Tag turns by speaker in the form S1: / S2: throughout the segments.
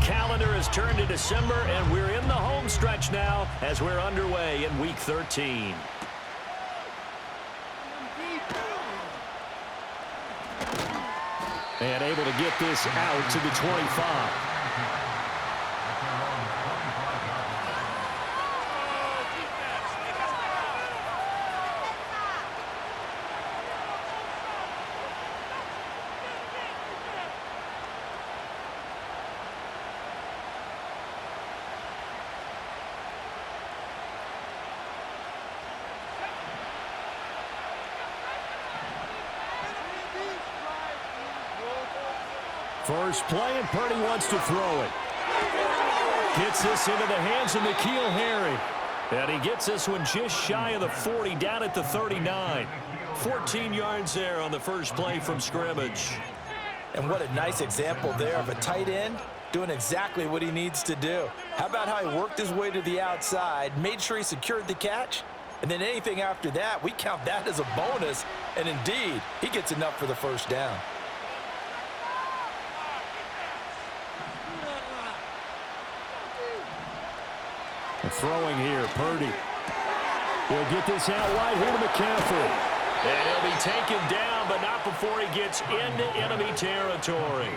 S1: calendar has turned to December, and we're in the home stretch now as we're underway in Week 13. And able to get this out to the 25. First play, and Purdy wants to throw it. Gets this into the hands of N'Keal Harry. And he gets this one just shy of the 40, down at the 39. 14 yards there on the first play from scrimmage.
S2: And what a nice example there of a tight end doing exactly what he needs to do. How about how he worked his way to the outside, made sure he secured the catch, and then anything after that, we count that as a bonus. And indeed, he gets enough for the first down.
S1: Throwing here, Purdy. He'll get this out wide here to McCaffrey. And he'll be taken down, but not before he gets into enemy territory.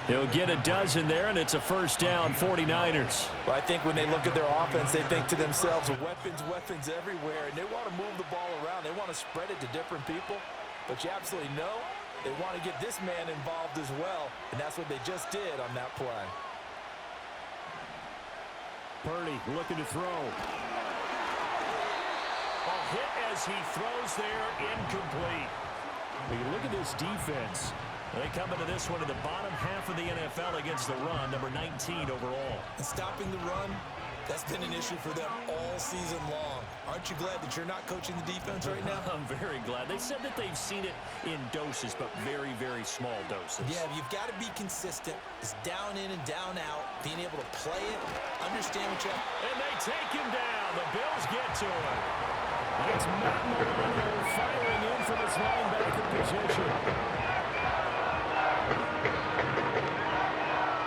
S1: He'll get a dozen there, and it's a first down, 49ers.
S2: Well, I think when they look at their offense, they think to themselves, weapons everywhere, and they want to move the ball around. They want to spread it to different people, but you absolutely know they want to get this man involved as well, and that's what they just did on that play.
S1: Purdy looking to throw. A hit as he throws there, incomplete. But you look at this defense. They come into this one in the bottom half of the NFL against the run, number 19 overall.
S2: And stopping the run, that's been an issue for them all season long. Aren't you glad that you're not coaching the defense right now?
S1: I'm very glad. They said that they've seen it in doses, but very, very small doses.
S2: Yeah, you've got to be consistent. It's down in and down out, being able to play it, understand what you have.
S1: And they take him down. The Bills get to him. It's Matt Milano firing in from his linebacker position.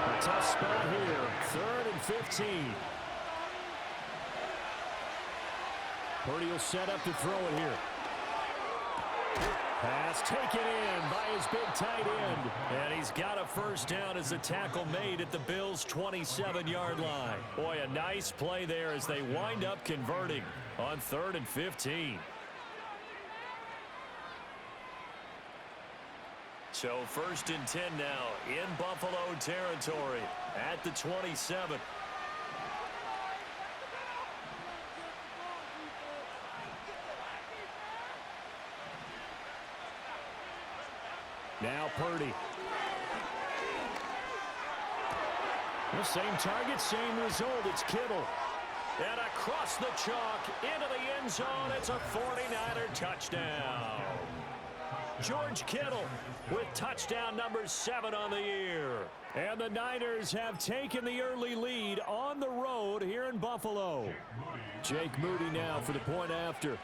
S1: A tough spot here. 3rd and 15. Purdy will set up to throw it here. Pass taken in by his big tight end. And he's got a first down as the tackle made at the Bills' 27-yard line. Boy, a nice play there as they wind up converting on 3rd and 15. So 1st and 10 now in Buffalo territory at the 27. Now Purdy. The same target, same result. It's Kittle. And across the chalk, into the end zone. It's a 49er touchdown. George Kittle with touchdown number 7 on the year. And the Niners have taken the early lead on the road here in Buffalo. Jake Moody now for the point after.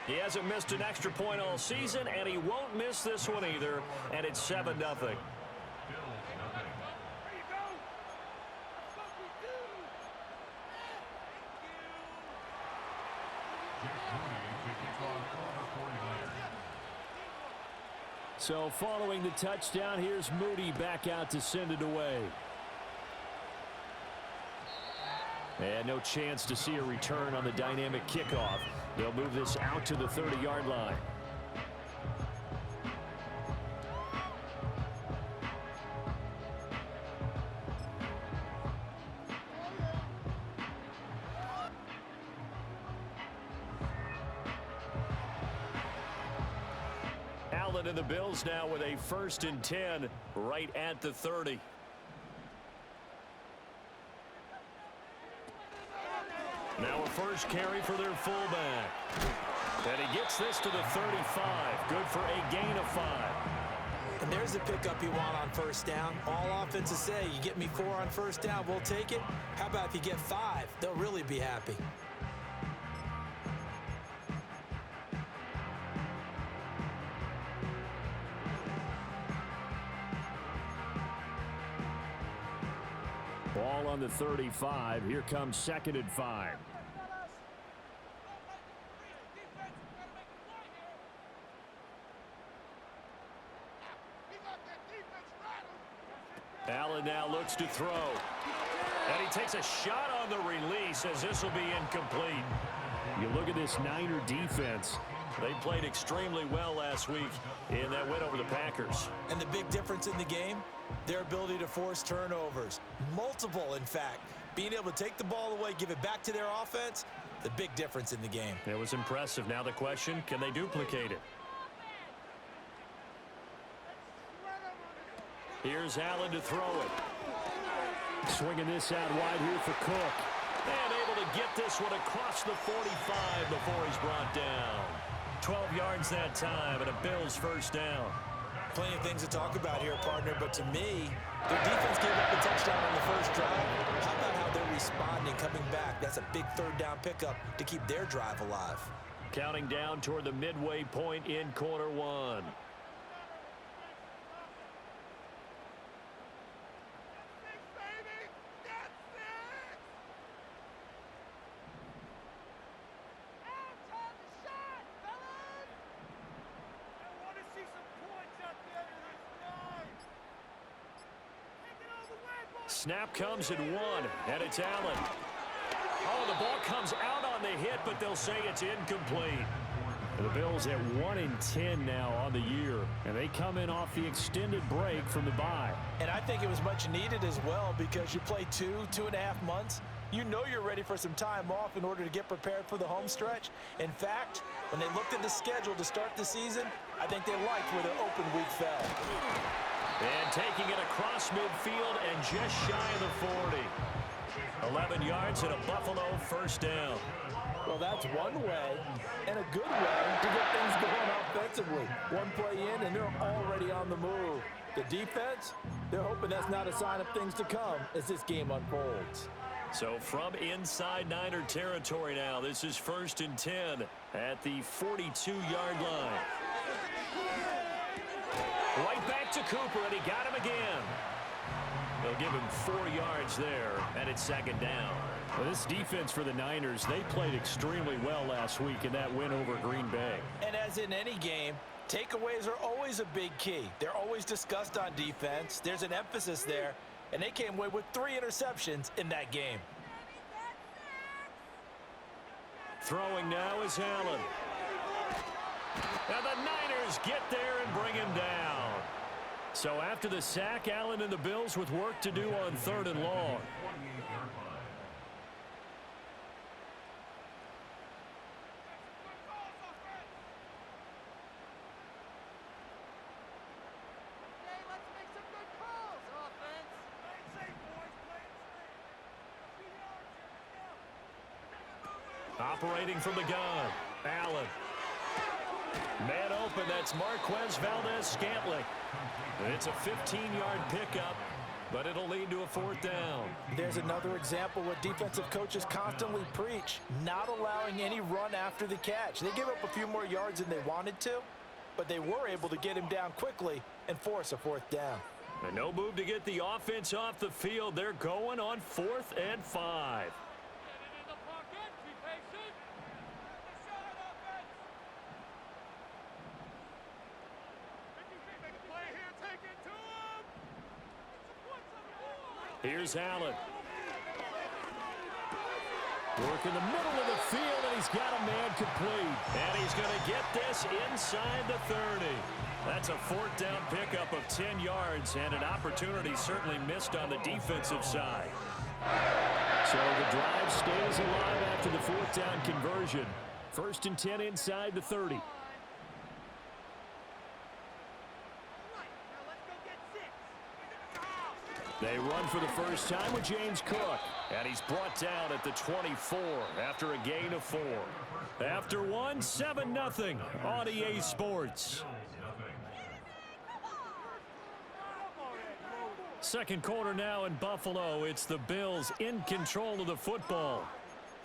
S1: He hasn't missed an extra point all season, and he won't miss this one either. And it's 7-0. So following the touchdown, here's Moody back out to send it away. And no chance to see a return on the dynamic kickoff. They'll move this out to the 30-yard line. Allen and the Bills now with a 1st and 10 right at the 30. Now a first carry for their fullback. And he gets this to the 35. Good for a gain of 5.
S2: And there's the pickup you want on first down. All offenses say, you get me 4 on first down, we'll take it. How about if you get 5? They'll really be happy.
S1: Ball on the 35. Here comes 2nd and 5. Allen now looks to throw. And he takes a shot on the release as this will be incomplete. You look at this Niner defense. They played extremely well last week in that win over the Packers.
S2: And the big difference in the game, their ability to force turnovers. Multiple, in fact. Being able to take the ball away, give it back to their offense, the big difference in the game.
S1: It was impressive. Now the question, can they duplicate it? Here's Allen to throw it. Swinging this out wide here for Cook. And able to get this one across the 45 before he's brought down. 12 yards that time and a Bills first down.
S2: Plenty of things to talk about here, partner, but to me, their defense gave up a touchdown on the first drive. How about how they're responding, coming back? That's a big third down pickup to keep their drive alive.
S1: Counting down toward the midway point in quarter one. Snap comes at 1, and it's Allen. Oh, the ball comes out on the hit, but they'll say it's incomplete. The Bills at 1-10 now on the year, and they come in off the extended break from the bye.
S2: And I think it was much needed as well because you play 2.5 months. You know you're ready for some time off in order to get prepared for the home stretch. In fact, when they looked at the schedule to start the season, I think they liked where their open week fell.
S1: And taking it across midfield and just shy of the 40. 11 yards and a Buffalo first down.
S2: Well, that's one way and a good way to get things going offensively. One play in and they're already on the move. The defense, they're hoping that's not a sign of things to come as this game unfolds.
S1: So from inside Niner territory now, this is 1st and 10 at the 42-yard line. Right back to Cooper, and he got him again. They'll give him 4 yards there, and it's 2nd down. Well, this defense for the Niners, they played extremely well last week in that win over Green Bay.
S2: And as in any game, takeaways are always a big key. They're always discussed on defense. There's an emphasis there, and they came away with 3 interceptions in that game.
S1: Throwing now is Allen. And the Niners get there and bring him down. So after the sack, Allen and the Bills with work to do on 3rd and long. Operating from the gun, Allen. Man open, that's Marquez Valdez-Scantling. It's a 15-yard pickup, but it'll lead to a 4th down.
S2: There's another example what defensive coaches constantly preach, not allowing any run after the catch. They give up a few more yards than they wanted to, but they were able to get him down quickly and force a 4th down.
S1: And no move to get the offense off the field. They're going on 4th and 5. Here's Allen. Work in the middle of the field, and he's got a man complete. And he's going to get this inside the 30. That's a 4th down pickup of 10 yards, and an opportunity certainly missed on the defensive side. So the drive stays alive after the 4th down conversion. 1st and 10 inside the 30. They run for the first time with James Cook. And he's brought down at the 24 after a gain of 4. After one, 7-0 on EA Sports. Second quarter now in Buffalo. It's the Bills in control of the football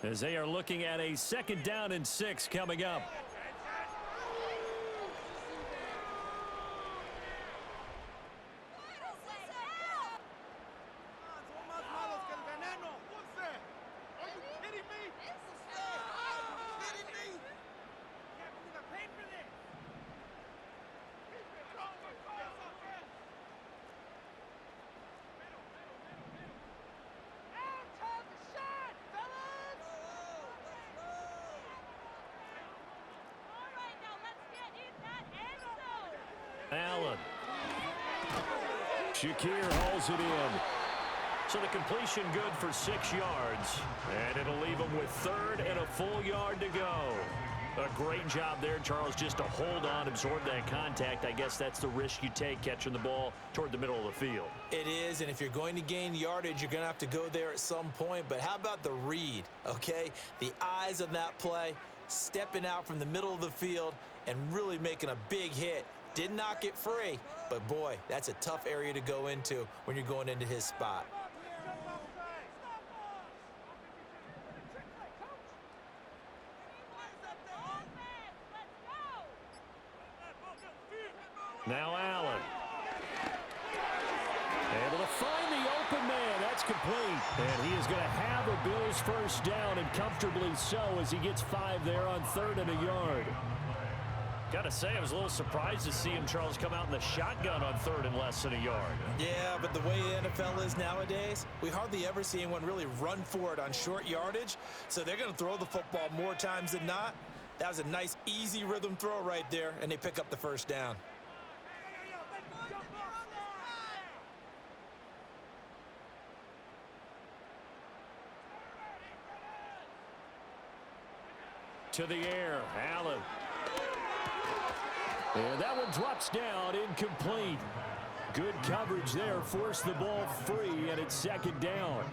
S1: as they are looking at a 2nd down and 6 coming up. Shakir hauls it in. So the completion good for 6 yards. And it'll leave them with 3rd and a full yard to go. A great job there, Charles, just to hold on, absorb that contact. I guess that's the risk you take catching the ball toward the middle of the field.
S2: It is, and if you're going to gain yardage, you're going to have to go there at some point. But how about the read, okay? The eyes of that play, stepping out from the middle of the field and really making a big hit. Did not get free, but boy, that's a tough area to go into when you're going into his spot.
S1: Now Allen. Able to find the open man. That's complete. And he is going to have a Bills first down, and comfortably so, as he gets 5 there on 3rd and a yard. Got to say, I was a little surprised to see him, Charles, come out in the shotgun on 3rd and less than a yard.
S2: Yeah, but the way the NFL is nowadays, we hardly ever see anyone really run for it on short yardage. So they're going to throw the football more times than not. That was a nice, easy rhythm throw right there, and they pick up the first down.
S1: To the air, Allen. And that one drops down, incomplete. Good coverage there, forced the ball free, and it's 2nd down.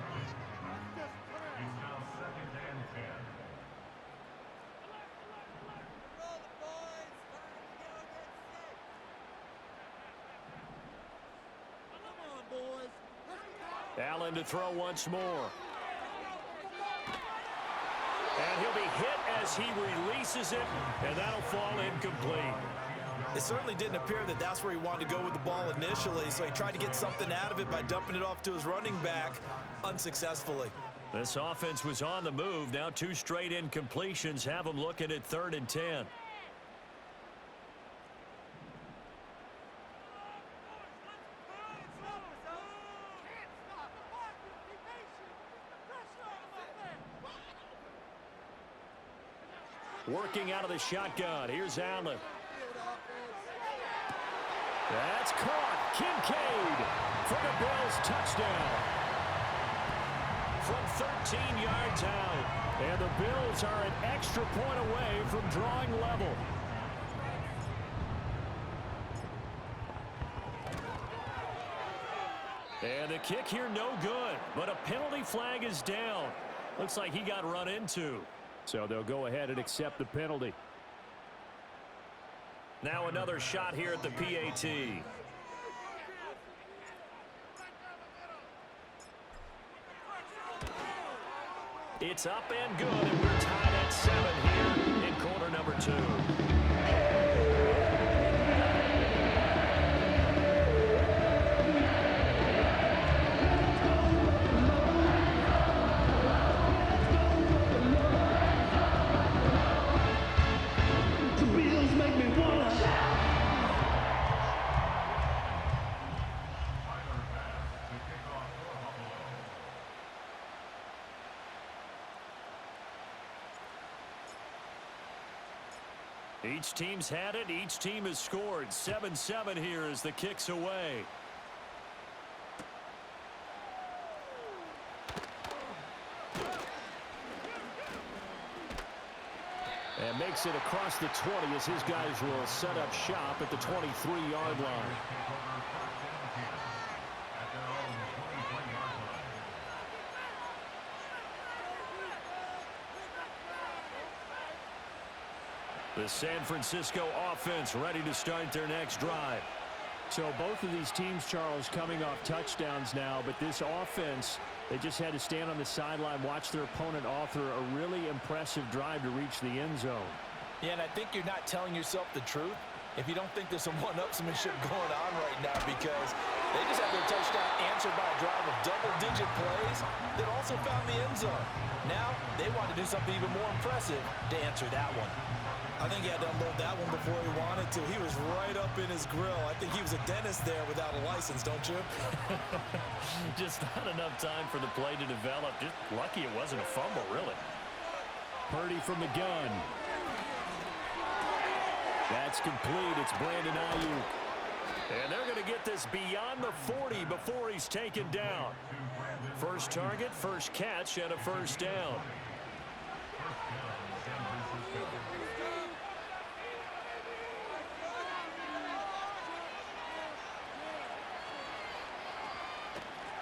S1: Allen to throw once more. And he'll be hit as he releases it, and that'll fall incomplete.
S2: It certainly didn't appear that that's where he wanted to go with the ball initially, so he tried to get something out of it by dumping it off to his running back unsuccessfully.
S1: This offense was on the move. Now 2 straight incompletions have them looking at 3rd and 10. Working out of the shotgun. Here's Allen. That's caught. Kincaid for the Bills touchdown. From 13 yards out. And the Bills are an extra point away from drawing level. And the kick here no good. But a penalty flag is down. Looks like he got run into. So they'll go ahead and accept the penalty. Now another shot here at the PAT. It's up and good, and we're tied at 7 here in quarter number 2. Each team's had it. Each team has scored. 7-7 here as the kick's away. And makes it across the 20 as his guys will set up shop at the 23-yard line. The San Francisco offense ready to start their next drive. So both of these teams, Charles, coming off touchdowns now, but this offense, they just had to stand on the sideline, watch their opponent author a really impressive drive to reach the end zone.
S2: Yeah, and I think you're not telling yourself the truth if you don't think there's some one-upsmanship going on right now, because they just had their touchdown answered by a drive of double-digit plays that also found the end zone. Now they want to do something even more impressive to answer that one. I think he had to unload that one before he wanted to. He was right up in his grill. I think he was a dentist there without a license, don't you?
S1: Just not enough time for the play to develop. Just lucky it wasn't a fumble, really. Purdy from the gun. That's complete. It's Brandon Ayuk. And they're going to get this beyond the 40 before he's taken down. First target, first catch, and a first down.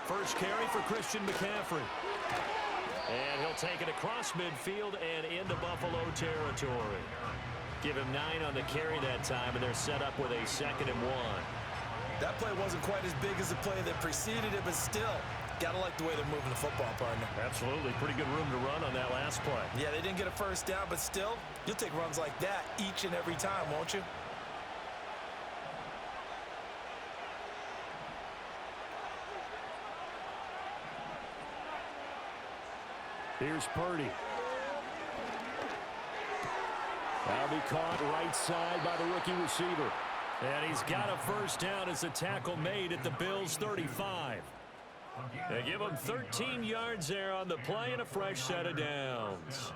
S1: First carry for Christian McCaffrey. And he'll take it across midfield and into Buffalo territory. Give him 9 on the carry that time, and they're set up with a 2nd and 1.
S2: That play wasn't quite as big as the play that preceded it, but still, gotta like the way they're moving the football, partner.
S1: Absolutely. Pretty good room to run on that last play.
S2: Yeah, they didn't get a first down, but still, you'll take runs like that each and every time, won't you?
S1: Here's Purdy. That'll be caught right side by the rookie receiver. And he's got a first down as the tackle made at the Bills' 35. They give him 13 yards there on the play and a fresh set of downs.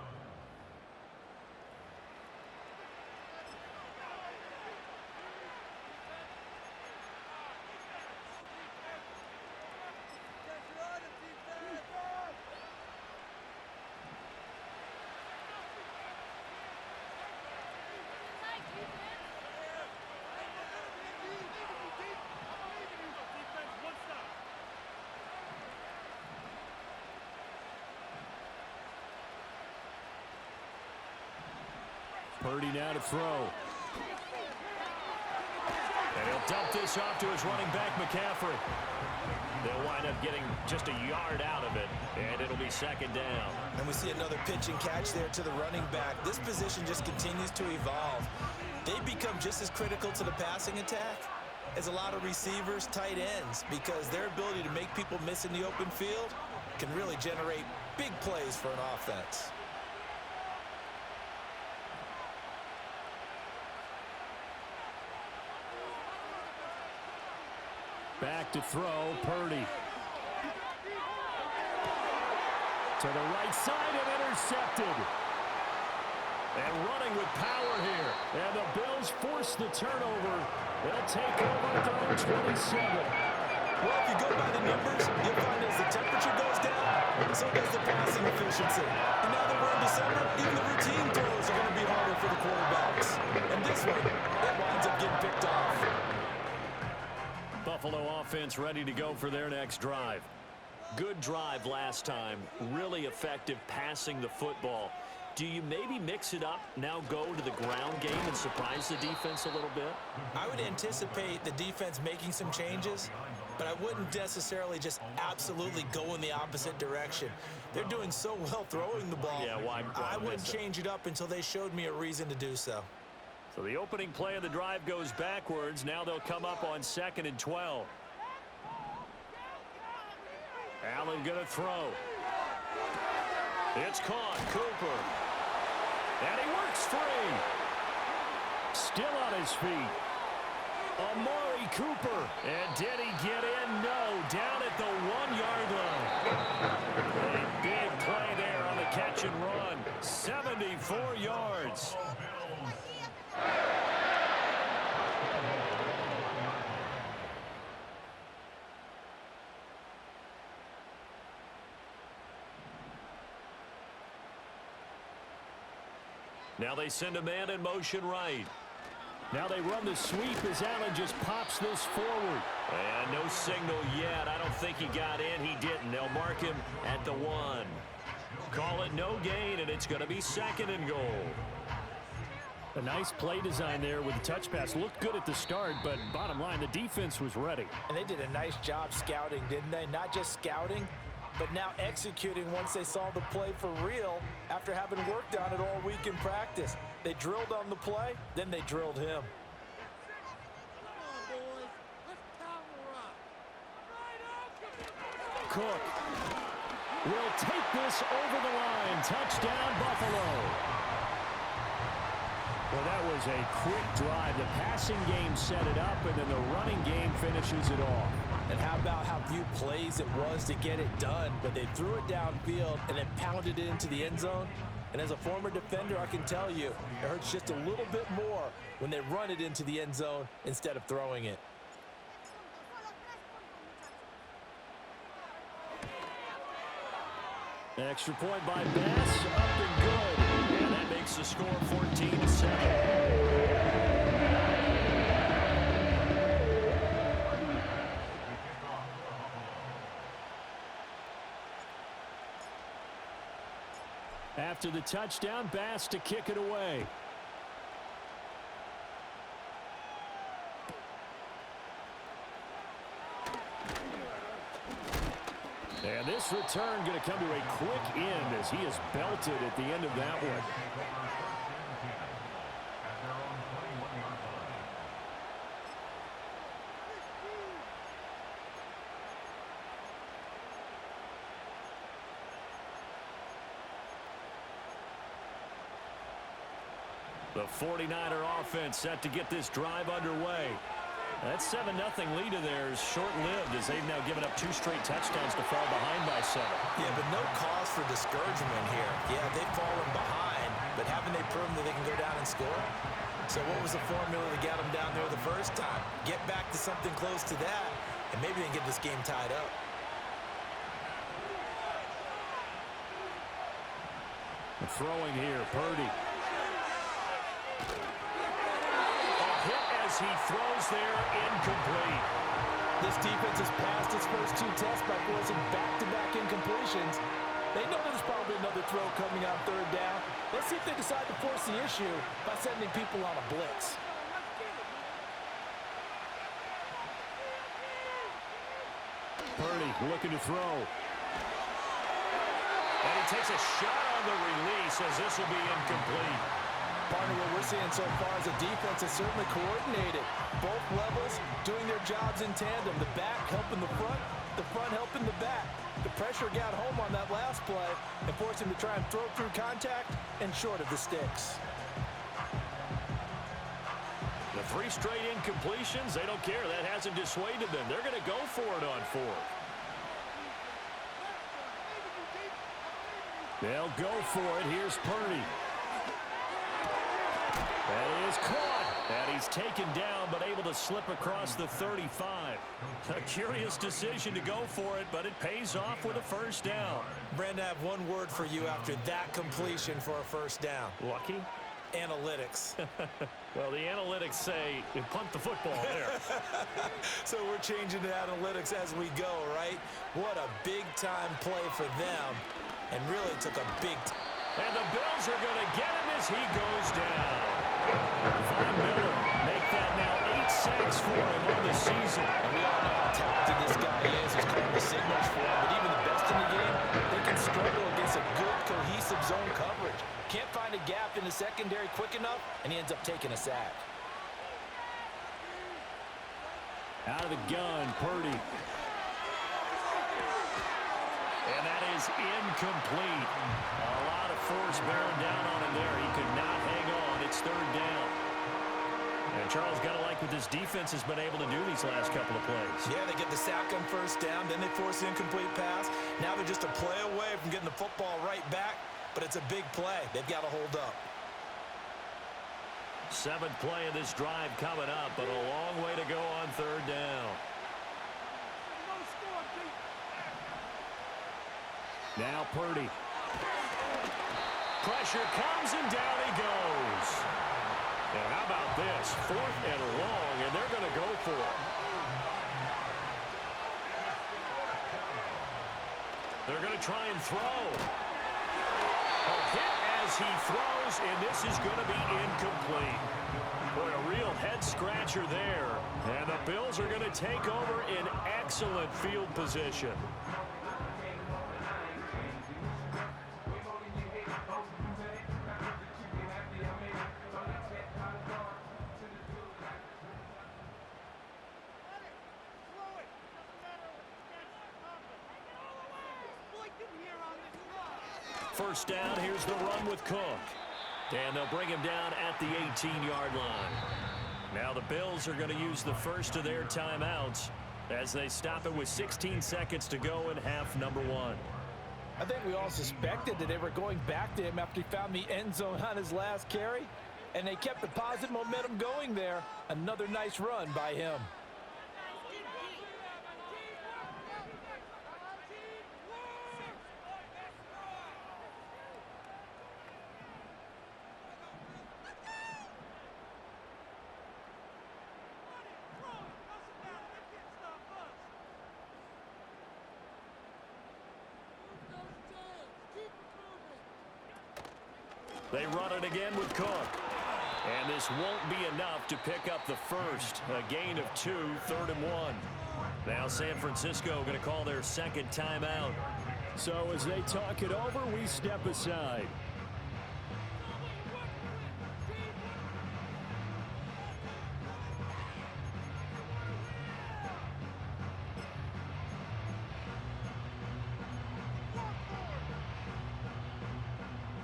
S1: Purdy now to throw. And he'll dump this off to his running back, McCaffrey. They'll wind up getting just a yard out of it, and it'll be 2nd down.
S2: And we see another pitch and catch there to the running back. This position just continues to evolve. They become just as critical to the passing attack as a lot of receivers, tight ends, because their ability to make people miss in the open field can really generate big plays for an offense.
S1: Back to throw, Purdy. To the right side and intercepted. And running with power here. And the Bills force the turnover. They'll take over at their own 27.
S2: Well, if you go by the numbers, you'll find as the temperature goes down, so does the passing efficiency. And now that we're in December, even the routine throws are going to be harder for the quarterbacks. And this one, it winds up getting picked off.
S1: Buffalo offense ready to go for their next drive. Good drive last time. Really effective passing the football. Do you maybe mix it up, now go to the ground game and surprise the defense a little bit?
S2: I would anticipate the defense making some changes, but I wouldn't necessarily just absolutely go in the opposite direction. They're doing so well throwing the ball.
S1: Yeah, why
S2: I wouldn't change it up until they showed me a reason to do so.
S1: So the opening play of the drive goes backwards. Now they'll come up on 2nd and 12. Allen going to throw. It's caught. Cooper. And he works free. Still on his feet. Amari Cooper. And did he get in? No. Down at the 1-yard line. A big play there on the catch and run. 74 yards. Now they send a man in motion right. Now they run the sweep as Allen just pops this forward. And no signal yet. I don't think he got in. He didn't. They'll mark him at the 1. Call it no gain, and it's going to be 2nd and goal. A nice play design there with the touch pass. Looked good at the start, but bottom line, the defense was ready.
S2: And they did a nice job scouting, didn't they? Not just scouting, but now executing once they saw the play for real after having worked on it all week in practice. They drilled on the play, then they drilled him.
S1: Cook will take this over the line. Touchdown, Buffalo. Well, that was a quick drive. The passing game set it up, and then the running game finishes it off.
S2: And how about how few plays it was to get it done, but they threw it downfield and then pounded it into the end zone. And as a former defender, I can tell you, it hurts just a little bit more when they run it into the end zone instead of throwing it.
S1: Extra point by Bass, up and good. And that makes the score 14-7. After the touchdown, Bass to kick it away. And this return going to come to a quick end as he is belted at the end of that one. The 49er offense set to get this drive underway. That 7-0 lead of theirs short-lived as they've now given up 2 straight touchdowns to fall behind by 7.
S2: Yeah, but no cause for discouragement here. Yeah, they've fallen behind, but haven't they proven that they can go down and score? So what was the formula that got them down there the first time? Get back to something close to that, and maybe they can get this game tied up.
S1: Throwing here, Purdy. He throws there, incomplete.
S3: This defense has passed its first 2 tests by forcing back-to-back incompletions. They know there's probably another throw coming on 3rd down. Let's see if they decide to force the issue by sending people on a blitz.
S1: Purdy looking to throw. And he takes a shot on the release as this will be incomplete.
S3: Partner, what we're seeing so far as a defense is certainly coordinated. Both levels doing their jobs in tandem. The back helping the front helping the back. The pressure got home on that last play and forced him to try and throw through contact and short of the sticks.
S1: The 3 straight incompletions, they don't care. That hasn't dissuaded them. They're going to go for it on 4th. They'll go for it. Here's Purdy. That is caught, and he's taken down, but able to slip across the 35. A curious decision to go for it, but it pays off with a first down.
S2: Brandon, I have one word for you after that completion for a first down.
S1: Lucky?
S2: Analytics.
S1: Well, the analytics say punt the football there.
S2: So we're changing to analytics as we go, right? What a big-time play for them, and really took a big
S1: And the Bills are going to get him as he goes down. Von Miller make that now 8 sacks for him on the season.
S3: And we all know how talented this guy is. He's calling the signals for him. But even the best in the game, they can struggle against a good, cohesive zone coverage. Can't find a gap in the secondary quick enough, and he ends up taking a sack.
S1: Out of the gun, Purdy. And that is incomplete. A lot of force bearing down on him there. He could not hang on. It's 3rd down. And Charles, got to like what this defense has been able to do these last couple of plays.
S2: Yeah, they get the sack on first down, then they force the incomplete pass. Now they're just a play away from getting the football right back, but it's a big play. They've got to hold up.
S1: 7th play of this drive coming up, but a long way to go on 3rd down. Now Purdy. Pressure comes and down he goes. And how about this? 4th and long, and they're going to go for it. They're going to try and throw. A hit as he throws, and this is going to be incomplete. Boy, a real head-scratcher there. And the Bills are going to take over in excellent field position. First down, here's the run with Cook. And they'll bring him down at the 18-yard line. Now the Bills are going to use the first of their timeouts as they stop it with 16 seconds to go in half number 1.
S3: I think we all suspected that they were going back to him after he found the end zone on his last carry, and they kept the positive momentum going there. Another nice run by him.
S1: They run it again with Cook. And this won't be enough to pick up the first. A gain of 2, 3rd and 1. Now San Francisco going to call their second timeout. So as they talk it over, we step aside.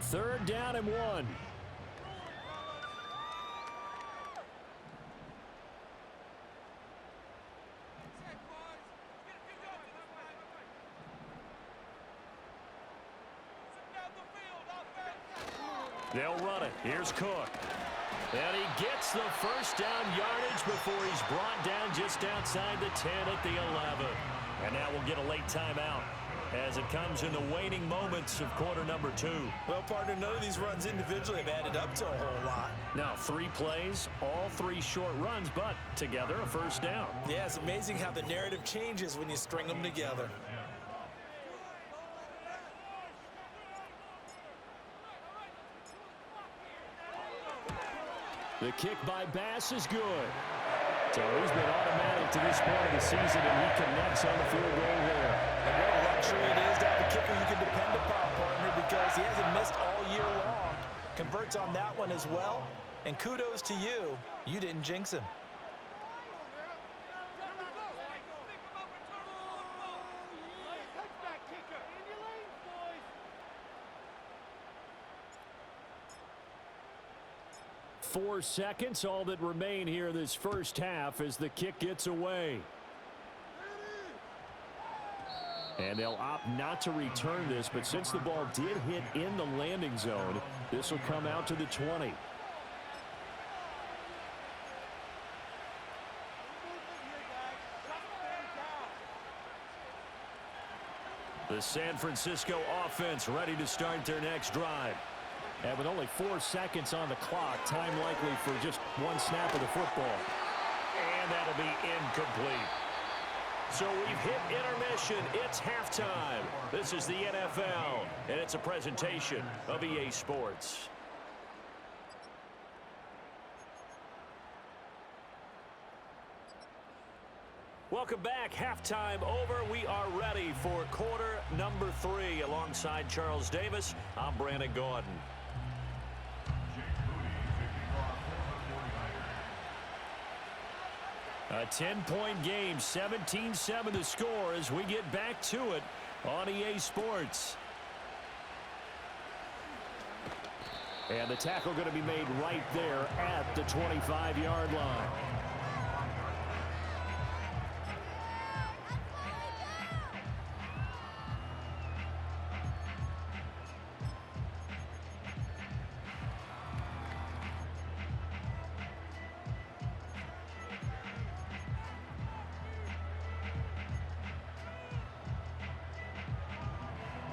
S1: Third down and 1. They'll run it. Here's Cook. And he gets the first down yardage before he's brought down just outside the 10 at the 11. And now we'll get a late timeout as it comes in the waning moments of quarter number 2.
S2: Well, partner, none of these runs individually have added up to a whole lot.
S1: Now 3 plays, all 3 short runs, but together a first down.
S2: Yeah, it's amazing how the narrative changes when you string them together.
S1: The kick by Bass is good. So he's been automatic to this point of the season, and he connects on the field goal there.
S2: And what a luxury it is to have a kicker you can depend upon, partner, because he hasn't missed all year long. Converts on that one as well. And kudos to you. You didn't jinx him.
S1: Four seconds, all that remain here this first half as the kick gets away. And they'll opt not to return this, but since the ball did hit in the landing zone, this will come out to the 20. The San Francisco offense ready to start their next drive. And with only 4 seconds on the clock, time likely for just one snap of the football. And that'll be incomplete. So we've hit intermission. It's halftime. This is the NFL, and it's a presentation of EA Sports. Welcome back. Halftime over. We are ready for quarter number 3. Alongside Charles Davis, I'm Brandon Gordon. A 10-point game, 17-7 the score as we get back to it on EA Sports. And the tackle going to be made right there at the 25-yard line.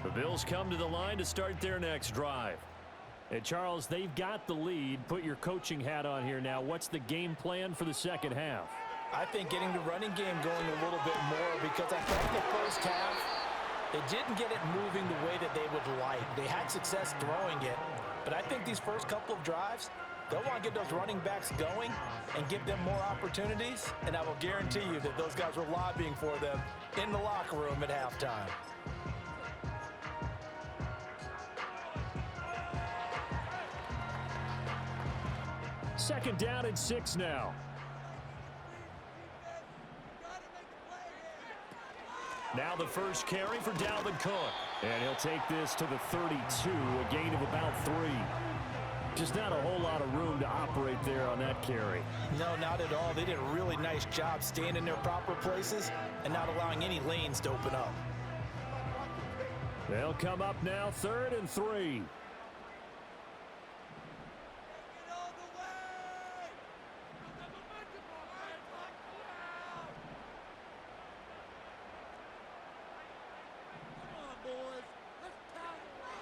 S1: The Bills come to the line to start their next drive. And Charles, they've got the lead. Put your coaching hat on here now. What's the game plan for the second half?
S2: I think getting the running game going a little bit more, because I think the first half, they didn't get it moving the way that they would like. They had success throwing it. But I think these first couple of drives, they'll want to get those running backs going and give them more opportunities. And I will guarantee you that those guys were lobbying for them in the locker room at halftime.
S1: Second down and 6 now. Now the first carry for Dalvin Cook. And he'll take this to the 32, a gain of about 3. Just not a whole lot of room to operate there on that carry.
S2: No, not at all. They did a really nice job staying in their proper places and not allowing any lanes to open up.
S1: They'll come up now, 3rd and 3.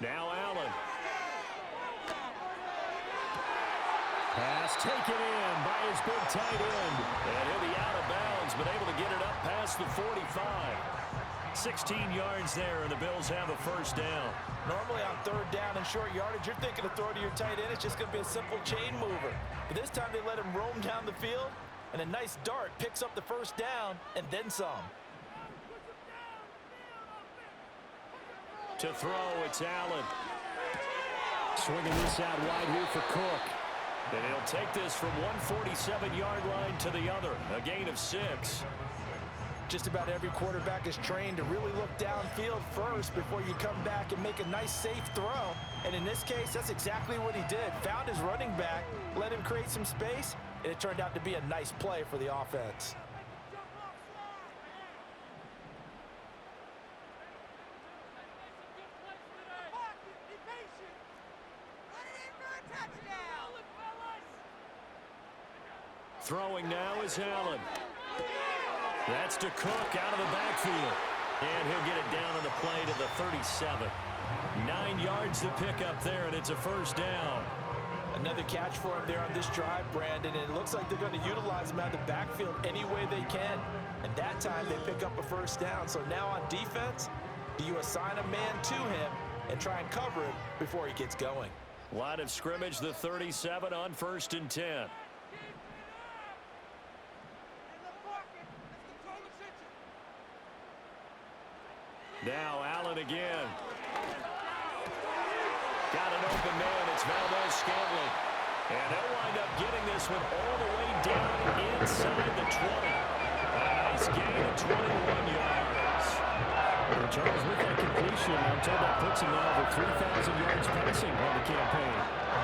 S1: Now Allen. Pass taken in by his big tight end. And he'll be out of bounds, but able to get it up past the 45. 16 yards there, and the Bills have a first down.
S3: Normally on third down and short yardage, you're thinking of throw to your tight end. It's just going to be a simple chain mover. But this time they let him roam down the field, and a nice dart picks up the first down and then some.
S1: To throw, it's Allen. Swinging this out wide here for Cook. And he'll take this from 147-yard line to the other. A gain of 6.
S3: Just about every quarterback is trained to really look downfield first before you come back and make a nice, safe throw. And in this case, that's exactly what he did. Found his running back, let him create some space, and it turned out to be a nice play for the offense.
S1: Throwing now is Allen. That's to Cook out of the backfield. And he'll get it down on the play to the 37. 9 yards to pick up there, and it's a first down.
S3: Another catch for him there on this drive, Brandon, and it looks like they're going to utilize him out of the backfield any way they can. And that time they pick up a first down. So now on defense, do you assign a man to him and try and cover him before he gets going?
S1: Line of scrimmage, the 37 on 1st and 10. Now Allen again. Got an open man. It's Valdez-Scantling. And he'll wind up getting this one all the way down inside the 20. A nice gain of 21 yards.
S4: Well, Charles, with that completion, I'm told that puts him now over 3,000 yards passing on the campaign.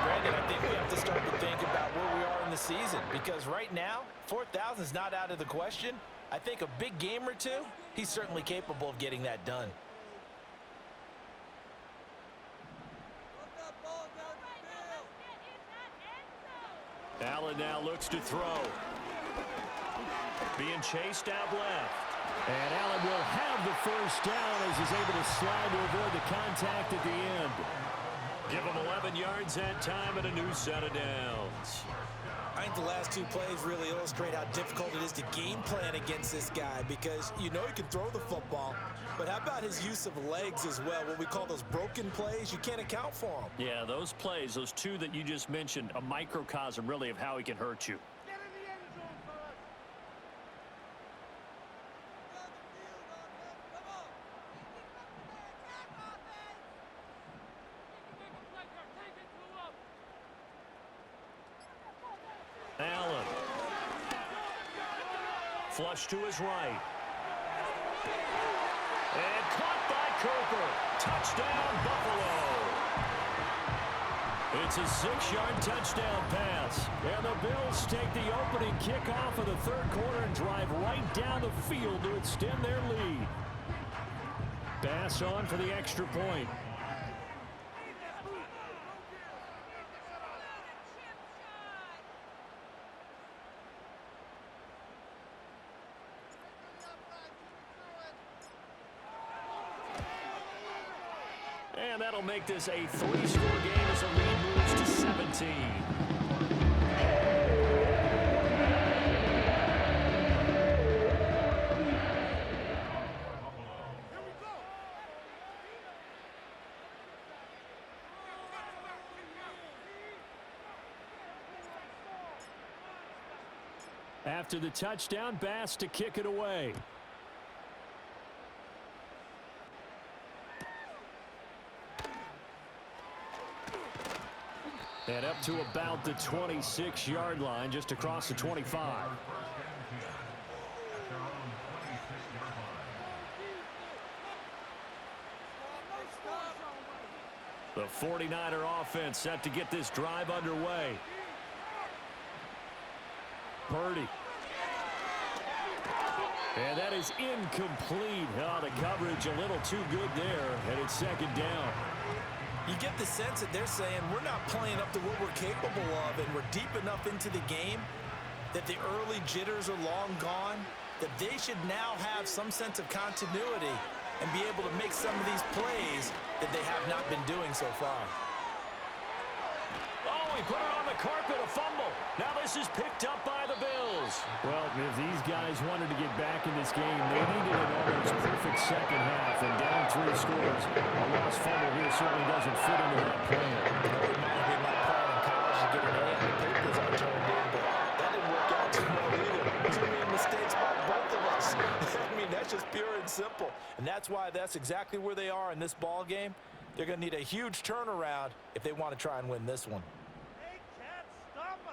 S3: Brandon, I think we have to start to think about where we are in the season, because right now, 4,000 is not out of the question. I think a big game or two, he's certainly capable of getting that done.
S1: Allen now looks to throw. Being chased out left.
S4: And Allen will have the first down as he's able to slide to avoid the contact at the end.
S1: Give him 11 yards that time and a new set of downs.
S3: I think the last two plays really illustrate how difficult it is to game plan against this guy, because you know he can throw the football, but how about his use of legs as well? What we call those broken plays, you can't account for them.
S1: Yeah, those plays, those two that you just mentioned, a microcosm really of how he can hurt you. Allen. Flush to his right. And caught by Cooper. Touchdown, Buffalo. It's a 6-yard touchdown pass.
S4: And the Bills take the opening kickoff of the third quarter and drive right down the field to extend their lead. Pass on for the extra point.
S1: And that'll make this a 3-score game as the lead moves to 17.
S4: After the touchdown, Bass to kick it away. And up to about the 26-yard line, just across the 25.
S1: The 49er offense set to get this drive underway. Purdy. And that is incomplete. Oh, the coverage a little too good there, and it's second down.
S3: You get the sense that they're saying we're not playing up to what we're capable of, and we're deep enough into the game that the early jitters are long gone, that they should now have some sense of continuity and be able to make some of these plays that they have not been doing so far.
S1: Oh, he put it on the carpet, a fumble. Now this is picked up by the Bills.
S3: throws.
S4: Well, if these guys wanted to get back in this game, they needed an almost perfect second half. And down 3 scores, a lost fumble here certainly doesn't fit into that plan.
S2: It reminded me of my plan in college to get an A on the papers I turned in, but that didn't work out too well either. Too many mistakes by both of us. I mean, that's just pure and simple. And that's why that's exactly where they are in this ball game. They're going to need a huge turnaround if they want to try and win this one.
S5: They can't stop us.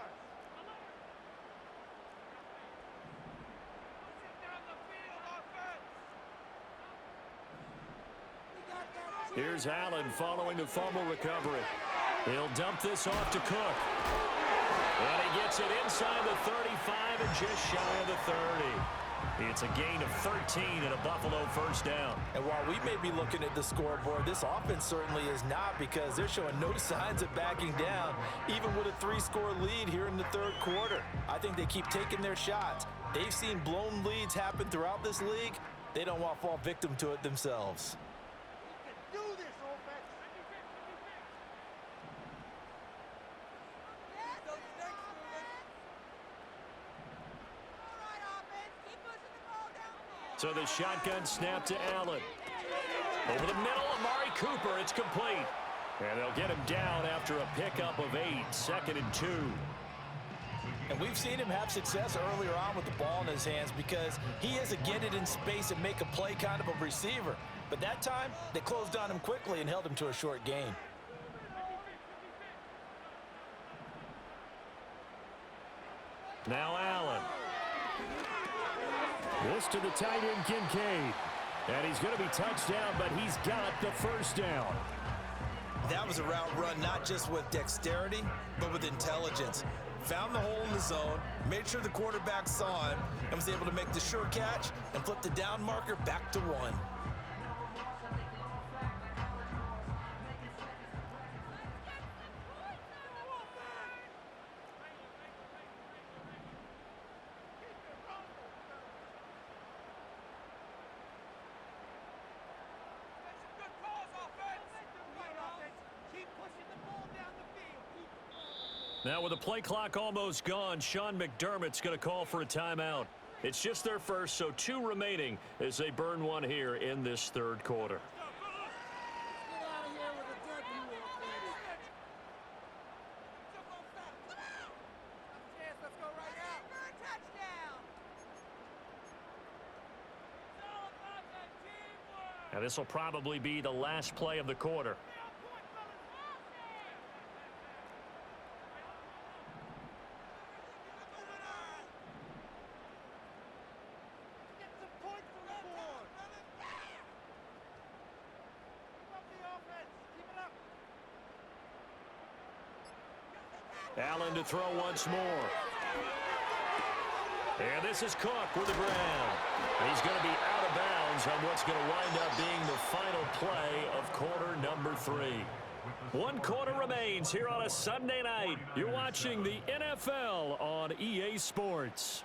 S4: Here's Allen following the fumble recovery. He'll dump this off to Cook. And he gets it inside the 35 and just shy of the 30. It's a gain of 13 and a Buffalo first down.
S2: And while we may be looking at the scoreboard, this offense certainly is not, because they're showing no signs of backing down, even with a 3-score lead here in the third quarter. I think they keep taking their shots. They've seen blown leads happen throughout this league. They don't want to fall victim to it themselves.
S5: We can do this, offense.
S4: So the shotgun snap to Allen. Over the middle, Amari Cooper. It's complete. And they'll get him down after a pickup of 8, 2nd and 2.
S2: And we've seen him have success earlier on with the ball in his hands because he is a get it in space and make a play kind of a receiver. But that time, they closed on him quickly and held him to a short gain.
S4: Now Allen. This to the tight end, Kincaid. And he's going to be touched down, but he's got the first down.
S2: That was a route run not just with dexterity, but with intelligence. Found the hole in the zone, made sure the quarterback saw him, and was able to make the sure catch and flip the down marker back to 1.
S4: Now with the play clock almost gone, Sean McDermott's going to call for a timeout. It's just their first, so 2 remaining as they burn one here in this third quarter. Now this will probably be the last play of the quarter. Allen to throw once more. And this is Cook with the ground. He's going to be out of bounds on what's going to wind up being the final play of quarter number 3. 1 quarter remains here on a Sunday night. You're watching the NFL on EA Sports.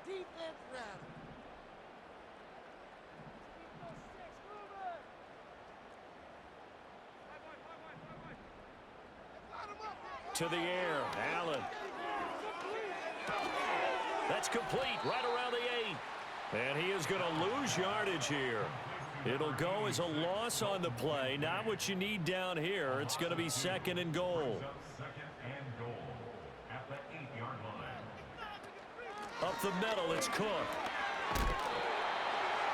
S5: Defense rather.
S4: To the air, Allen. That's complete right around the 8. And he is going to lose yardage here. It'll go as a loss on the play. Not what you need down here. It's going to be 2nd and goal. Up the middle, it's Cook.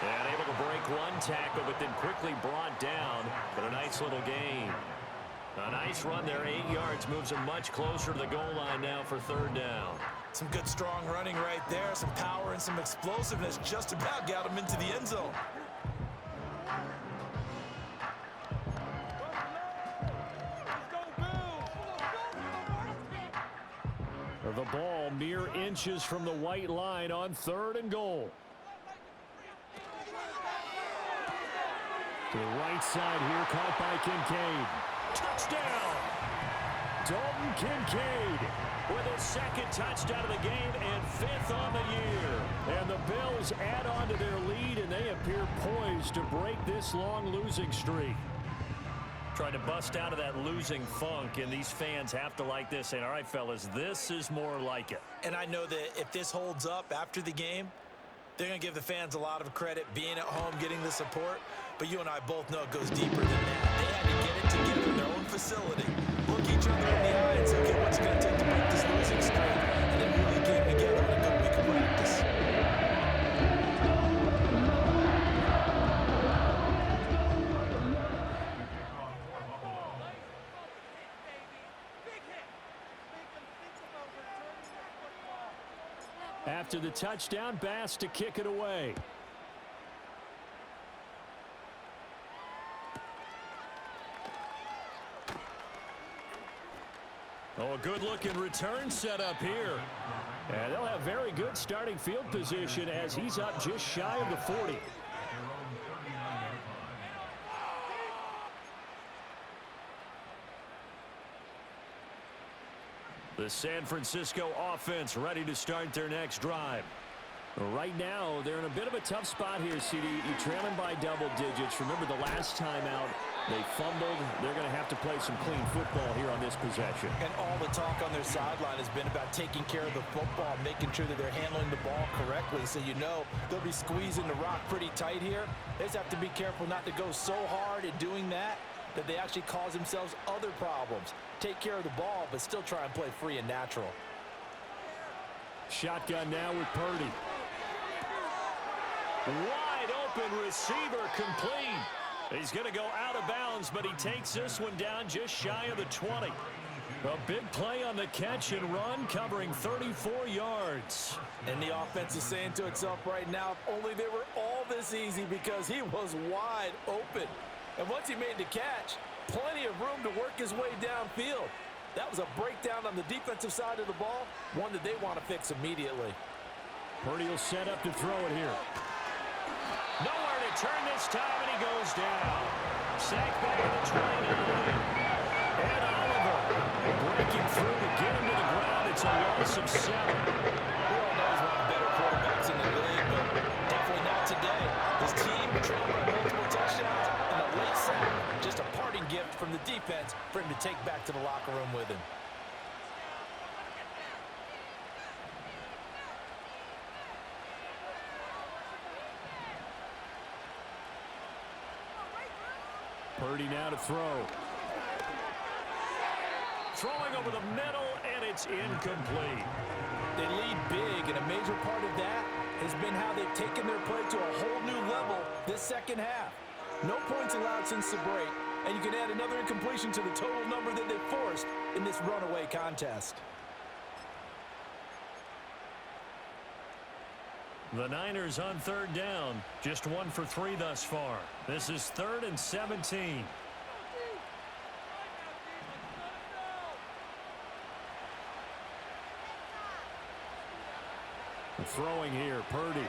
S4: And able to break 1 tackle, but then quickly brought down. But a nice little gain. A nice run there, 8 yards. Moves him much closer to the goal line now for 3rd down.
S2: Some good strong running right there. Some power and some explosiveness just about got him into the end zone.
S4: The ball mere inches from the white line on 3rd and goal.
S1: To the right side here, caught by Kincaid. Touchdown! Dalton Kincaid with his second touchdown of the game and 5th on the year. And the Bills add on to their lead, and they appear poised to break this long losing streak. Trying to bust out of that losing funk, and these fans have to like this. And all right, fellas, this is more like it.
S2: And I know that if this holds up after the game, they're going to give the fans a lot of credit, being at home, getting the support. But you and I both know it goes deeper than that. They had to get it together in their own facility, look each other in the eye and say, okay, what's it going to take to break this losing streak? And they really came together in a good week of practice.
S1: After the touchdown, Bass to kick it away. Oh, a good-looking return set up here. And they'll have very good starting field position as he's up just shy of the 40. The San Francisco offense ready to start their next drive. Right now, they're in a bit of a tough spot here, CD. You're trailing by double digits. Remember the last time out, they fumbled. They're going to have to play some clean football here on this possession.
S2: And all the talk on their sideline has been about taking care of the football, making sure that they're handling the ball correctly. So you know they'll be squeezing the rock pretty tight here. They just have to be careful not to go so hard at doing that they actually cause themselves other problems. Take care of the ball, but still try and play free and natural.
S1: Shotgun now with Purdy. Wide open receiver complete. He's going to go out of bounds, but he takes this one down just shy of the 20. A big play on the catch and run, covering 34 yards.
S2: And the offense is saying to itself right now, if only they were all this easy, because he was wide open. And once he made the catch, plenty of room to work his way downfield. That was a breakdown on the defensive side of the ball, one that they want to fix immediately.
S1: Purdy will set up to throw it here. Nowhere to turn this time, and he goes down. Sacked back at the 29. And Oliver breaking through to get him to the ground. It's a loss of 7.
S2: We all know he's one of the better quarterbacks in the league, but definitely not today. His team trailed by multiple touchdowns and a late sack. Just a parting gift from the defense for him to take back to the locker room with him.
S1: Purdy now to throw. Throwing over the middle, and it's incomplete.
S2: They lead big, and a major part of that has been how they've taken their play to a whole new level this second half. No points allowed since the break, and you can add another incompletion to the total number that they've forced in this runaway contest.
S1: The Niners on third down, just 1 for 3 thus far. This is 3rd and 17. Throwing here, Purdy.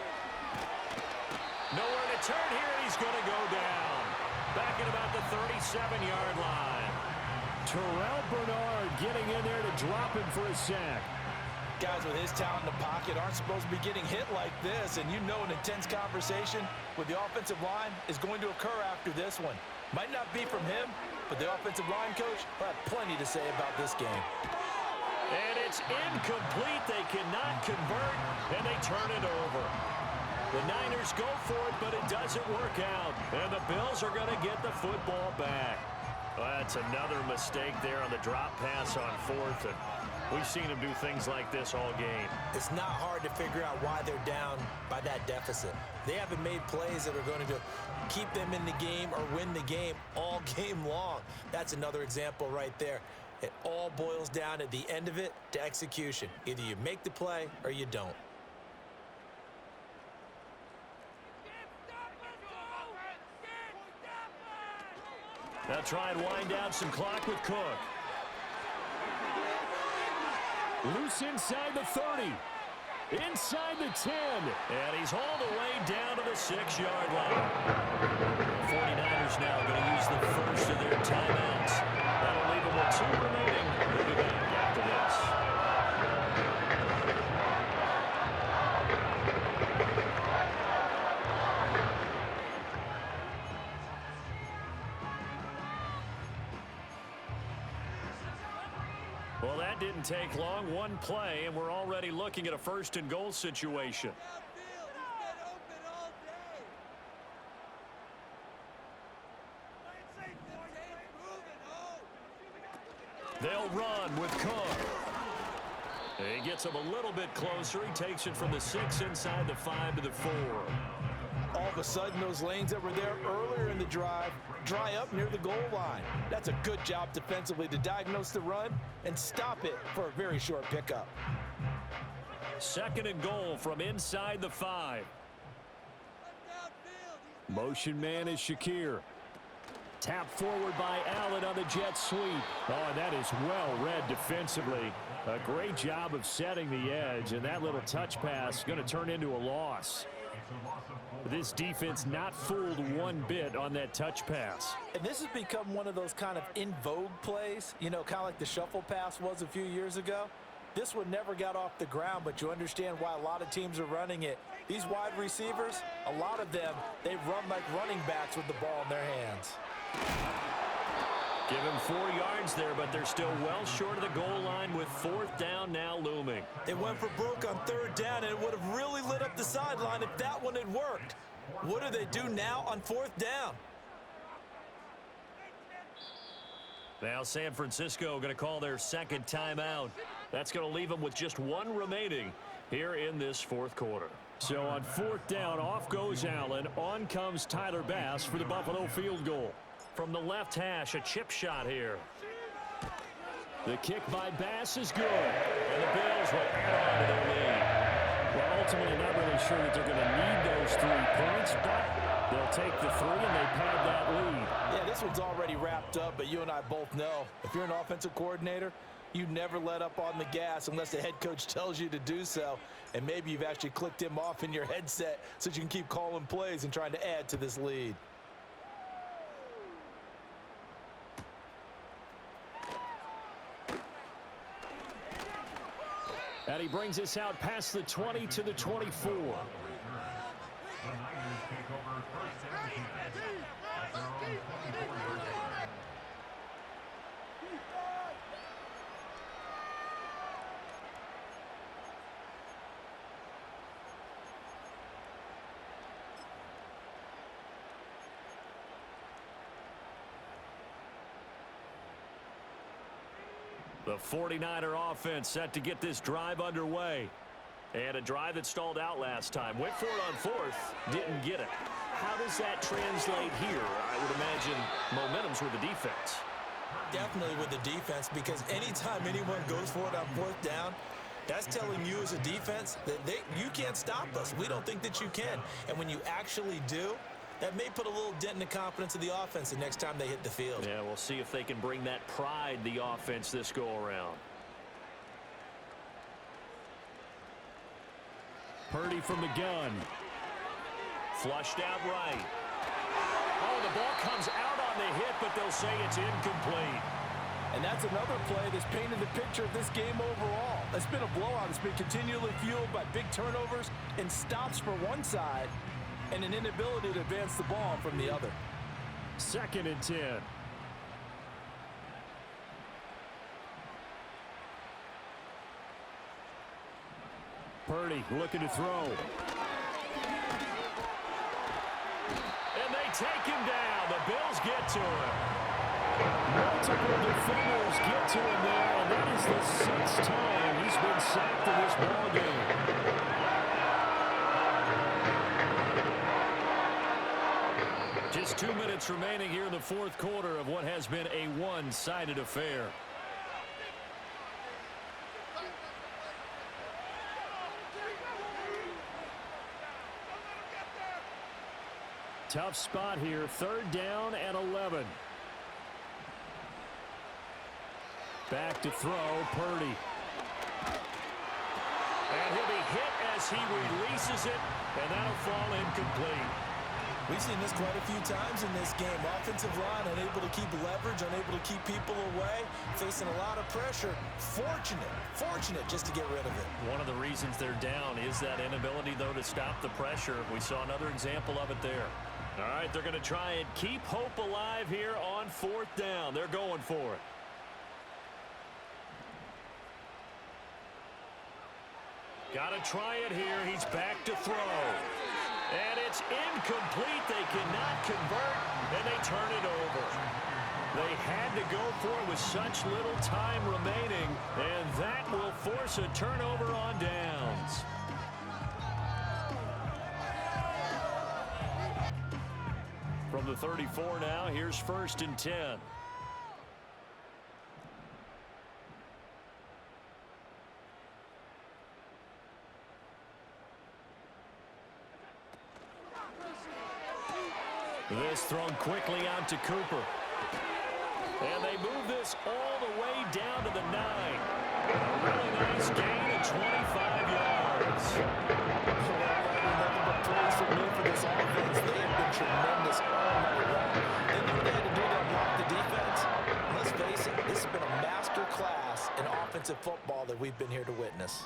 S1: Nowhere to turn here, and he's going to go down. Back at about the 37-yard line. Terrell Bernard getting in there to drop him for a sack.
S2: Guys with his talent in the pocket aren't supposed to be getting hit like this, and you know an intense conversation with the offensive line is going to occur after this one. Might not be from him, but the offensive line coach will have plenty to say about this game.
S1: And it's incomplete. They cannot convert, and they turn it over. The Niners go for it, but it doesn't work out. And the Bills are going to get the football back. Well, that's another mistake there on the drop pass on 4th. And we've seen them do things like this all game.
S2: It's not hard to figure out why they're down by that deficit. They haven't made plays that are going to keep them in the game or win the game all game long. That's another example right there. It all boils down at the end of it to execution. Either you make the play or you don't.
S1: They'll try and wind down some clock with Cook. Loose inside the 30. Inside the 10. And he's hauled away down to the 6-yard line. 49ers
S4: timeouts. That'll leave them with 2 remaining. We'll be back after this. Well, that didn't take long. One play, and we're already looking at a first-and-goal situation. They'll run with Cook. He gets him a little bit closer. He takes it from the 6 inside the 5 to the 4.
S3: All of a sudden, those lanes that were there earlier in the drive dry up near the goal line. That's a good job defensively to diagnose the run and stop it for a very short pickup.
S4: 2nd and goal from inside the 5. Motion man is Shakir. Tap forward by Allen on the jet sweep. Oh, and that is well read defensively. A great job of setting the edge, and that little touch pass is going to turn into a loss. This defense not fooled one bit on that touch pass.
S2: And this has become one of those kind of in vogue plays, you know, kind of like the shuffle pass was a few years ago. This one never got off the ground, but you understand why a lot of teams are running it. These wide receivers, a lot of them, they run like running backs with the ball in their hands.
S4: Give him 4 yards there, but they're still well short of the goal line with 4th down now looming.
S3: It went for broke on 3rd down, and it would have really lit up the sideline if that one had worked. What do they do now on 4th down?
S4: Now San Francisco going to call their 2nd timeout. That's going to leave them with just 1 remaining here in this 4th quarter. So on 4th down, off goes Allen. On comes Tyler Bass for the Buffalo field goal. From the left hash, a chip shot here. The kick by Bass is good. And the Bills will add on to their lead. Well, ultimately, not really sure that they're going to need those 3 points, but they'll take the 3 and they pad that lead.
S3: Yeah, this one's already wrapped up, but you and I both know if you're an offensive coordinator, you never let up on the gas unless the head coach tells you to do so. And maybe you've actually clicked him off in your headset so you can keep calling plays and trying to add to this lead.
S4: And he brings us out past the 20 to the 24. The 49er offense set to get this drive underway. And a drive that stalled out last time. Went for it on 4th, didn't get it. How does that translate here? I would imagine momentum's with the defense.
S3: Definitely with the defense, because anytime anyone goes for it on 4th down, that's telling you as a defense that you can't stop us. We don't think that you can. And when you actually do, that may put a little dent in the confidence of the offense the next time they hit the field.
S4: Yeah, we'll see if they can bring that pride, the offense, this go-around. Purdy from the gun. Flushed out right. Oh, the ball comes out on the hit, but they'll say it's incomplete.
S3: And that's another play that's painted the picture of this game overall. It's been a blowout. It's been continually fueled by big turnovers and stops for one side and an inability to advance the ball from the other.
S4: 2nd and 10. Purdy looking to throw. And they take him down. The Bills get to him. Multiple defenders get to him there, and that is the 6th time he's been sacked in this ballgame. Just 2 minutes remaining here in the 4th quarter of what has been a one-sided affair. Tough spot here. 3rd down and 11. Back to throw, Purdy. And he'll be hit as he releases it, and that'll fall incomplete.
S3: We've seen this quite a few times in this game. Offensive line unable to keep leverage, unable to keep people away, facing a lot of pressure. Fortunate just to get rid of it.
S4: One of the reasons they're down is that inability, though, to stop the pressure. We saw another example of it there. All right, they're going to try and keep hope alive here on 4th down. They're going for it. Got to try it here. He's back to throw. And it's incomplete. They cannot convert, and they turn it over. They had to go for it with such little time remaining, and that will force a turnover on downs. From the 34 now, here's 1st and 10. This thrown quickly out to Cooper. And they move this all the way down to the 9. A really nice gain of 25 yards.
S3: Praise for me for this offense. They have been tremendous all night long. They knew they had to do to unlock the defense. Let's face it, this has been a master class in offensive football that we've been here to witness.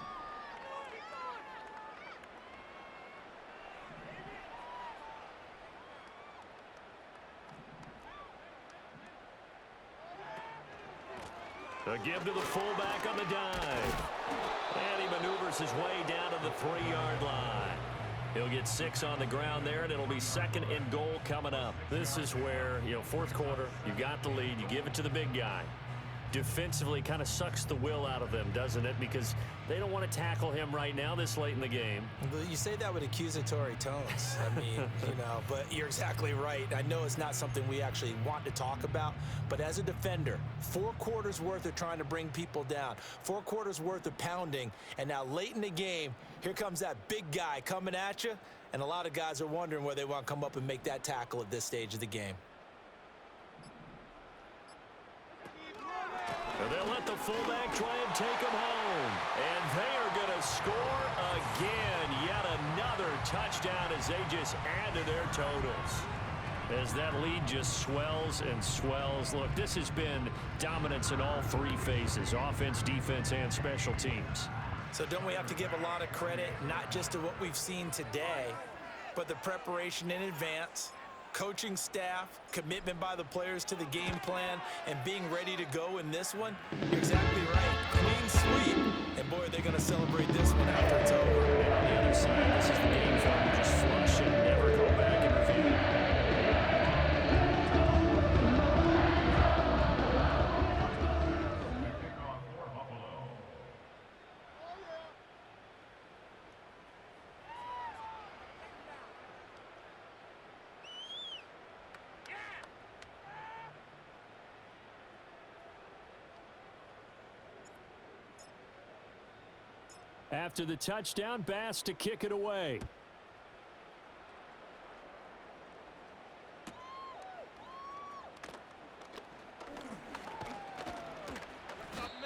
S4: A give to the fullback on the dive. And he maneuvers his way down to the 3-yard line. He'll get 6 on the ground there, and it'll be 2nd and goal coming up. This is where, 4th quarter, you got the lead, you give it to the big guy. Defensively kind of sucks the will out of them, doesn't it? Because they don't want to tackle him right now this late in the game.
S3: You say that with accusatory tones. I mean, but you're exactly right. I know it's not something we actually want to talk about, but as a defender, 4 quarters worth of trying to bring people down, 4 quarters worth of pounding, and now late in the game, here comes that big guy coming at you, and a lot of guys are wondering where they want to come up and make that tackle at this stage of the game.
S4: They'll let the fullback try and take him home. And they are going to score again. Yet another touchdown as they just add to their totals. As that lead just swells and swells. Look, this has been dominance in all 3 phases, offense, defense, and special teams.
S3: So don't we have to give a lot of credit, not just to what we've seen today, but the preparation in advance, coaching staff, commitment by the players to the game plan, and being ready to go in this one? You're exactly right. Clean sweep. And boy, they're going to celebrate this one after it's over.
S4: And on the other side, this is the game for them to just flush and never go back and review. After the touchdown, Bass to kick it away.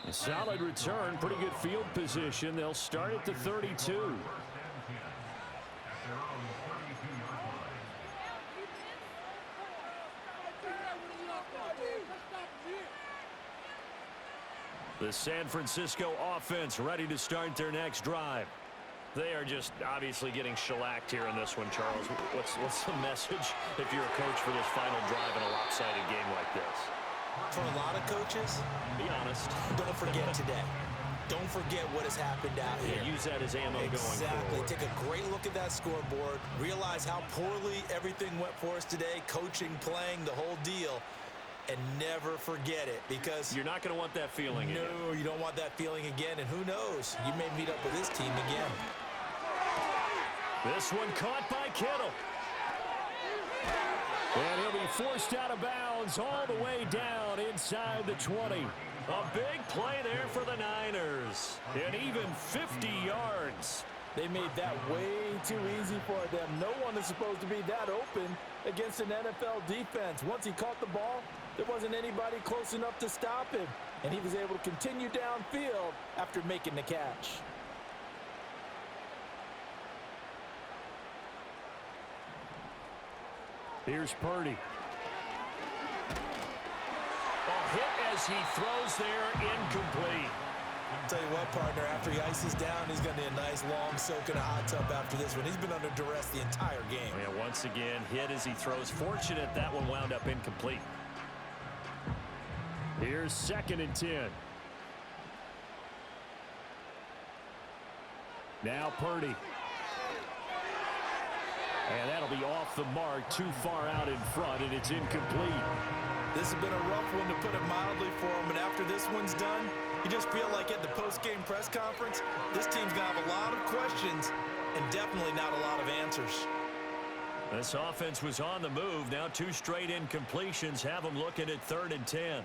S4: A solid return, pretty good field position. They'll start at the 32. The San Francisco offense ready to start their next drive. They are just obviously getting shellacked here in this one, Charles. What's the message if you're a coach for this final drive in a lopsided game like this?
S3: For a lot of coaches,
S4: Be honest.
S3: don't forget today. Don't forget what has happened out here.
S4: Use that as ammo going
S3: Exactly.
S4: forward.
S3: Take a great look at that scoreboard. Realize how poorly everything went for us today. Coaching, playing, the whole deal. And never forget it, because
S4: You're not going to want that feeling again.
S3: no, you don't want that feeling again. And who knows? You may meet up with this team again.
S4: This one caught by Kittle. And he'll be forced out of bounds all the way down inside the 20. A big play there for the Niners. And even 50 yards.
S3: They made that way too easy for them. No one is supposed to be that open against an NFL defense. Once he caught the ball, there wasn't anybody close enough to stop him. And he was able to continue downfield after making the catch.
S1: Here's Purdy.
S4: Hit as he throws there, incomplete.
S3: I'll tell you what, partner, after he ices down, he's going to need a nice long soak in a hot tub after this one. He's been under duress the entire game.
S4: And once again, hit as he throws. Fortunate that one wound up incomplete.
S1: Here's 2nd and 10. Now Purdy. And that'll be off the mark, too far out in front, and it's incomplete.
S3: This has been a rough one, to put it mildly, for him. And after this one's done, you just feel like at the post-game press conference, this team's going to have a lot of questions and definitely not a lot of answers.
S4: This offense was on the move. Now 2 straight incompletions have them looking at 3rd and 10.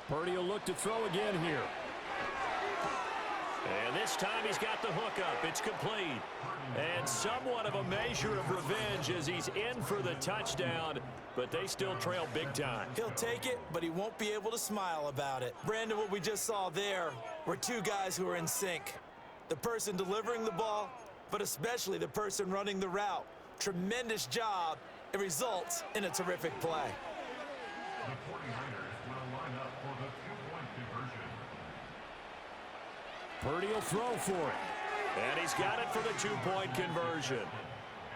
S1: Purdy will look to throw again here.
S4: And this time he's got the hook up. It's complete. And somewhat of a measure of revenge as he's in for the touchdown, but they still trail big time.
S3: He'll take it, but he won't be able to smile about it. Brandon, what we just saw there were 2 guys who are in sync. The person delivering the ball, but especially the person running the route. Tremendous job. It results in a terrific play.
S6: The 49ers will line up for the 2-point conversion.
S1: Purdy will throw for it.
S4: And he's got it for the 2-point conversion.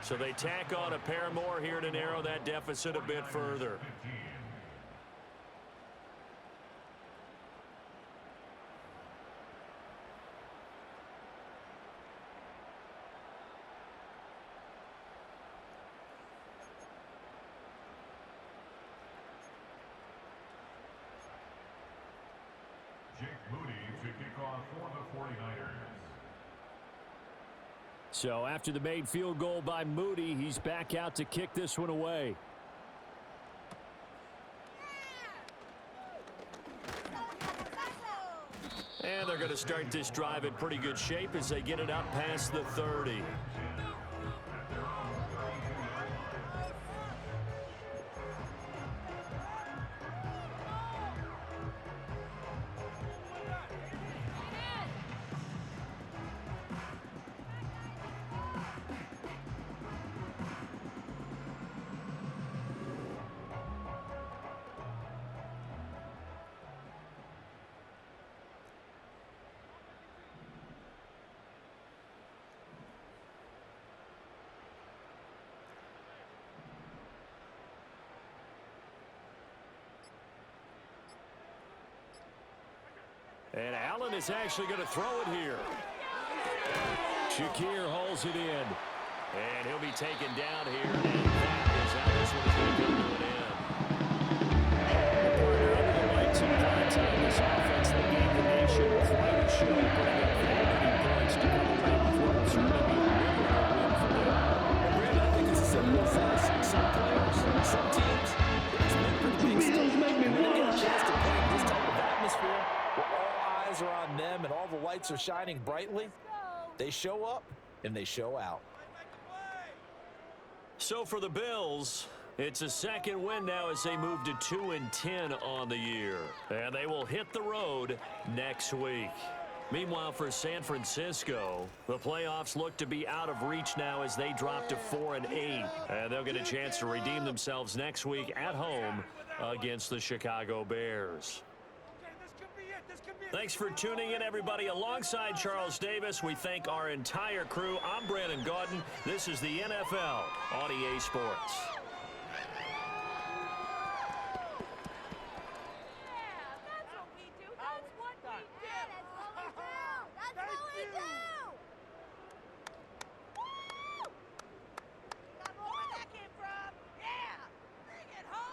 S4: So they tack on a pair more here to narrow that deficit a bit further.
S6: Jake Moody to kick off for the 49ers.
S1: So after the made field goal by Moody, he's back out to kick this one away.
S4: And they're going to start this drive in pretty good shape as they get it up past the 30. And Allen is actually going to throw it here.
S1: Shakir hauls it in.
S4: And he'll be taken down here. And that is how this one is going to come to an end.
S1: Under the lights in prime time, this offense that gave the nation quite a show, putting up that many points to come away with what will certainly be a really good win for them.
S3: And Brandon, I think it's as simple as this. Some players, some teams, they're just meant for the big stage. When they get a chance to play in this type of atmosphere, where all eyes are on them and all the lights are shining brightly, they show up and they show out.
S4: So for the Bills, it's a second win now as they move to 2-10 on the year. And they will hit the road next week. Meanwhile, for San Francisco, the playoffs look to be out of reach now as they drop to 4-8. And they'll get a chance to redeem themselves next week at home against the Chicago Bears. Thanks for tuning in, everybody. Alongside Charles Davis, we thank our entire crew. I'm Brandon Gaudin. This is the NFL on EA Sports.